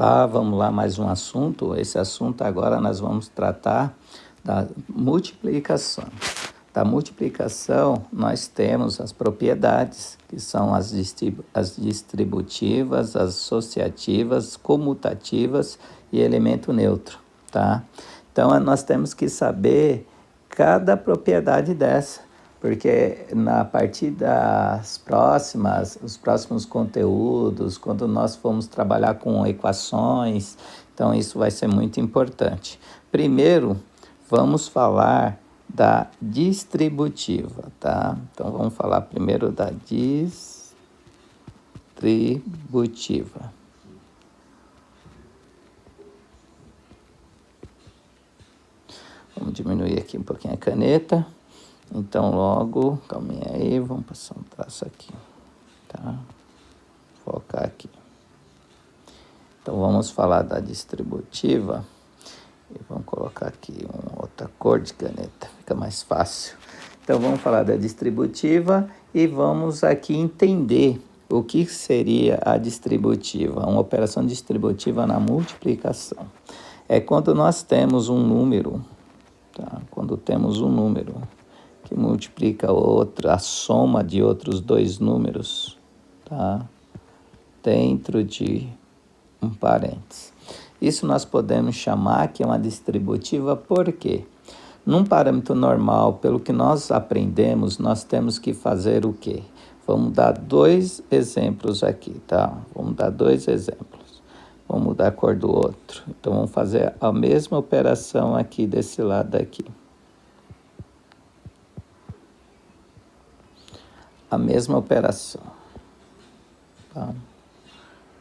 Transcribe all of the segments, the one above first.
Olá, vamos lá, mais um assunto. Esse assunto agora nós vamos tratar da multiplicação. Da multiplicação, nós temos as propriedades, que são as distributivas, as associativas, comutativas e elemento neutro, tá? Então, nós temos que saber cada propriedade dessa, porque a partir os próximos conteúdos, quando nós formos trabalhar com equações, então isso vai ser muito importante. Primeiro, vamos falar da distributiva, tá? Então vamos falar primeiro da distributiva. Vamos diminuir aqui um pouquinho a caneta. Então, logo, calminha aí, vamos passar um traço aqui, tá? Focar aqui. Então, vamos falar da distributiva. E vamos colocar aqui uma outra cor de caneta, fica mais fácil. Então, vamos falar da distributiva e vamos aqui entender o que seria a distributiva. Uma operação distributiva na multiplicação. É quando nós temos um número, tá? Quando temos um número que multiplica a soma de outros dois números, tá? Dentro de um parênteses. Isso nós podemos chamar que é uma distributiva, por quê? Num parâmetro normal, pelo que nós aprendemos, nós temos que fazer o quê? Vamos dar dois exemplos aqui, tá? Vamos dar dois exemplos. Vamos mudar a cor do outro. Então, vamos fazer a mesma operação aqui desse lado aqui. A mesma operação. Tá?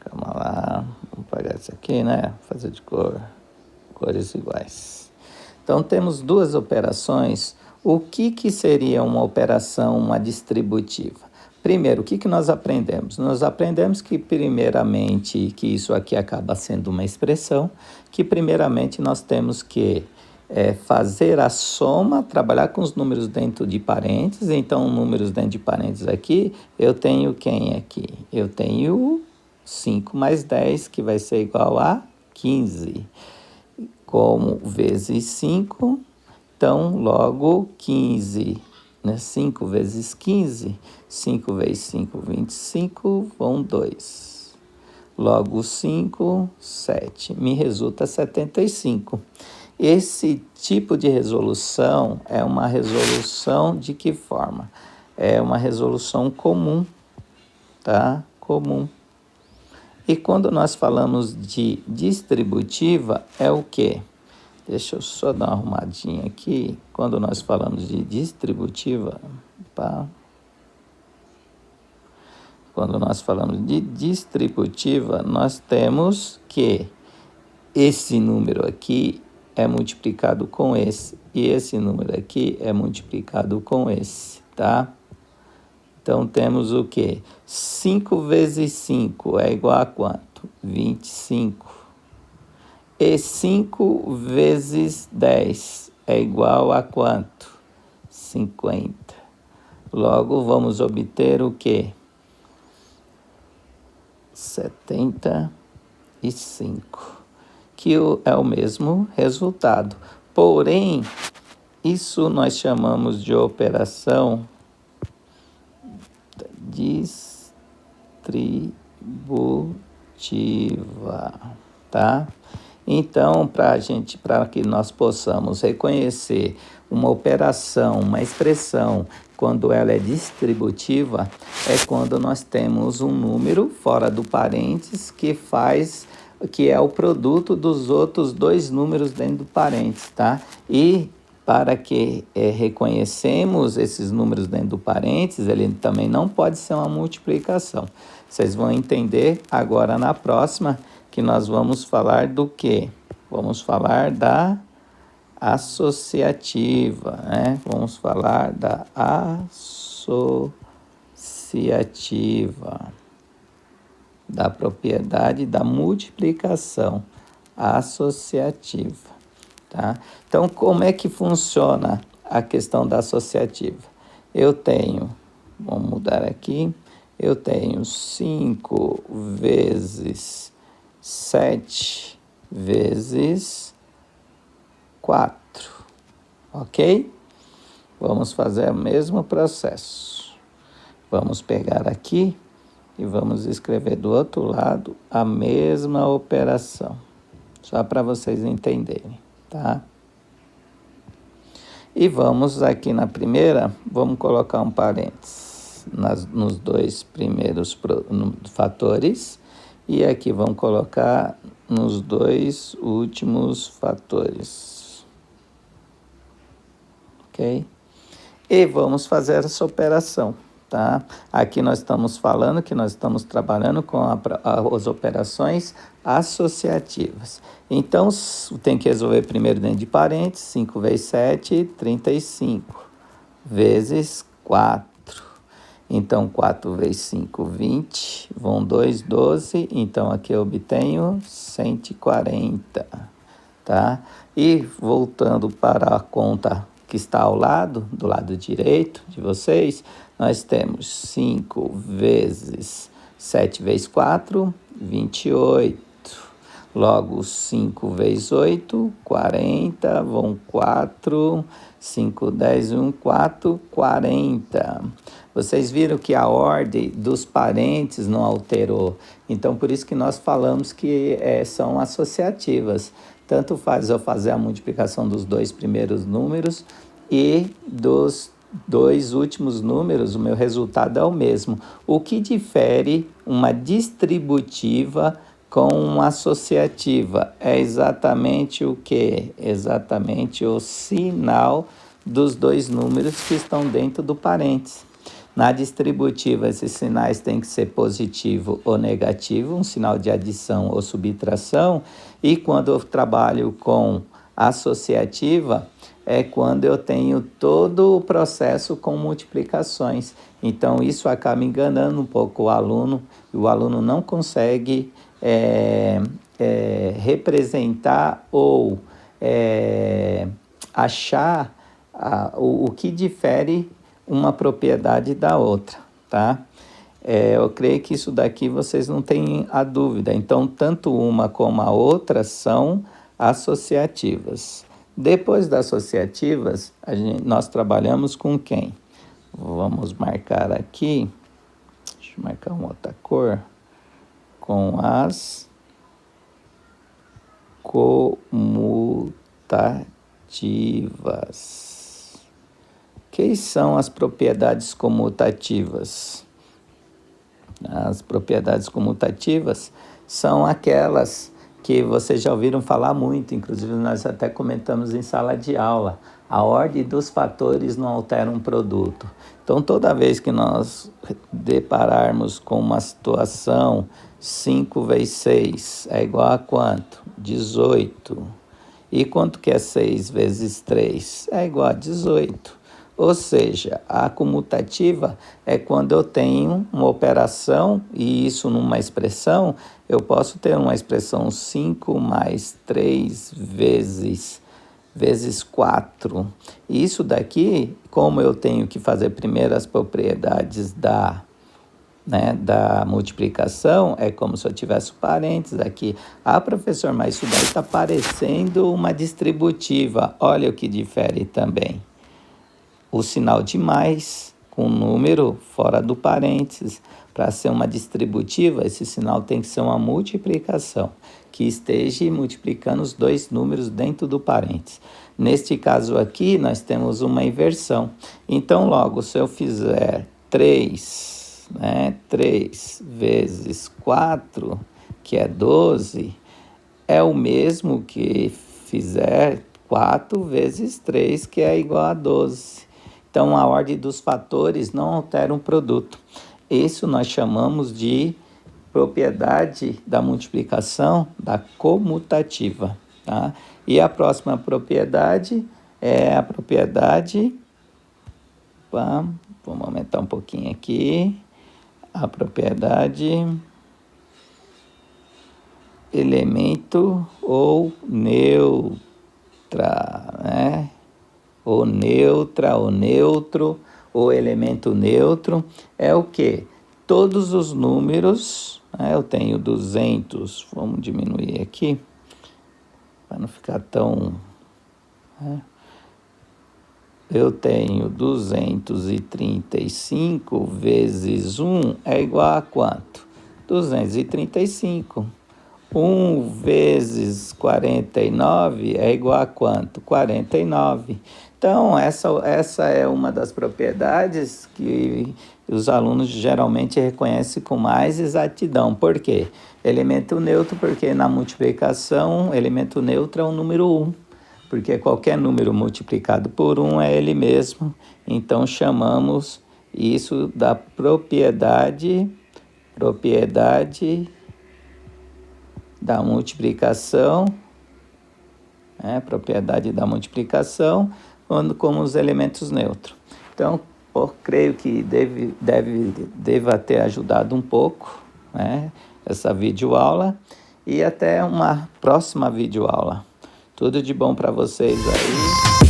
Calma lá, vamos apagar isso aqui, né? Fazer de cores iguais. Então, temos duas operações. O que seria uma operação, uma distributiva? Primeiro, o que nós aprendemos? Nós aprendemos que, primeiramente, que isso aqui acaba sendo uma expressão, que, primeiramente, nós temos que fazer a soma, trabalhar com os números dentro de parênteses. Então, números dentro de parênteses aqui, eu tenho quem aqui? Eu tenho 5 mais 10, que vai ser igual a 15. Como vezes 5, então, logo 15, né? 5 vezes 15, 5 vezes 5, 25, vão 2. Logo 5, 7, me resulta 75. Esse tipo de resolução é uma resolução de que forma? É uma resolução comum, tá? Comum. E quando nós falamos de distributiva, é o quê? Deixa eu só dar uma arrumadinha aqui. Quando nós falamos de distributiva, tá? Quando nós falamos de distributiva, nós temos que esse número aqui é multiplicado com esse, e esse número aqui é multiplicado com esse, tá? Então, temos o quê? 5 vezes 5 é igual a quanto? 25. E 5 vezes 10 é igual a quanto? 50. Logo, vamos obter o quê? 75. Que é o mesmo resultado. Porém, isso nós chamamos de operação distributiva, tá? Então, para que nós possamos reconhecer uma operação, uma expressão, quando ela é distributiva, é quando nós temos um número fora do parênteses que é o produto dos outros dois números dentro do parênteses, tá? E para que reconhecemos esses números dentro do parênteses, ele também não pode ser uma multiplicação. Vocês vão entender agora na próxima que nós vamos falar do quê? Vamos falar da associativa, né? Vamos falar da associativa, da propriedade da multiplicação associativa, tá? Então, como é que funciona a questão da associativa? Vamos mudar aqui, eu tenho 5 vezes 7 vezes 4, ok? Vamos fazer o mesmo processo. Vamos pegar aqui e vamos escrever do outro lado a mesma operação, só para vocês entenderem, tá? E vamos aqui na primeira, vamos colocar um parênteses nos dois primeiros fatores, e aqui vamos colocar nos dois últimos fatores, ok? E vamos fazer essa operação, tá? Aqui nós estamos falando que nós estamos trabalhando com as operações associativas. Então, tem que resolver primeiro dentro de parênteses, 5 vezes 7, 35, vezes 4. Então, 4 vezes 5, 20, vão 2, 12, então aqui eu obtenho 140, tá? E voltando para a conta que está ao lado, do lado direito de vocês, nós temos 5 vezes 7 vezes 4, 28. Logo, 5 vezes 8, 40, vão 4, 5, 10, 1, 4, 40. Vocês viram que a ordem dos parentes não alterou. Então, por isso que nós falamos que são associativas. Tanto faz eu fazer a multiplicação dos dois primeiros números e dos dois últimos números, o meu resultado é o mesmo. O que difere uma distributiva com uma associativa é exatamente o quê? Exatamente o sinal dos dois números que estão dentro do parênteses. Na distributiva, esses sinais têm que ser positivo ou negativo, um sinal de adição ou subtração. E quando eu trabalho com associativa, é quando eu tenho todo o processo com multiplicações. Então, isso acaba enganando um pouco o aluno, e o aluno não consegue representar ou achar o que difere uma propriedade da outra, tá? Eu creio que isso daqui vocês não têm a dúvida. Então, tanto uma como a outra são associativas. Depois das associativas, nós trabalhamos com quem? Vamos marcar aqui, deixa eu marcar uma outra cor, com as comutativas. Quais são as propriedades comutativas? As propriedades comutativas são aquelas que vocês já ouviram falar muito, inclusive nós até comentamos em sala de aula. A ordem dos fatores não altera um produto. Então, toda vez que nós depararmos com uma situação, 5 vezes 6 é igual a quanto? 18. E quanto que é 6 vezes 3? É igual a 18. Ou seja, a comutativa é quando eu tenho uma operação, e isso numa expressão, eu posso ter uma expressão 5 mais 3 vezes 4. Isso daqui, como eu tenho que fazer primeiro as propriedades da multiplicação, é como se eu tivesse parênteses aqui. Ah, professor, mas isso daí está parecendo uma distributiva. Olha o que difere também. O sinal de mais com número fora do parênteses. Para ser uma distributiva, esse sinal tem que ser uma multiplicação, que esteja multiplicando os dois números dentro do parênteses. Neste caso aqui, nós temos uma inversão. Então, logo, se eu fizer 3 vezes 4, que é 12, é o mesmo que fizer 4 vezes 3, que é igual a 12. Então, a ordem dos fatores não altera um produto. Isso nós chamamos de propriedade da multiplicação da comutativa, tá? E a próxima propriedade é a propriedade... Vamos aumentar um pouquinho aqui. A propriedade elemento ou neutra, né? Ou neutra, ou neutro, ou elemento neutro, é o quê? todos os números, né? Eu tenho 200, vamos diminuir aqui, para não ficar tão... né? Eu tenho 235 vezes 1 é igual a quanto? 235. 1 vezes 49 é igual a quanto? 49. Então, essa é uma das propriedades que os alunos geralmente reconhecem com mais exatidão. Por quê? Elemento neutro, porque na multiplicação, elemento neutro é o número 1. Porque qualquer número multiplicado por 1 é ele mesmo. Então, chamamos isso da propriedade da multiplicação, propriedade da multiplicação, como os elementos neutros. Então, eu creio que deva ter ajudado um pouco, né, essa videoaula, e até uma próxima videoaula. Tudo de bom para vocês aí.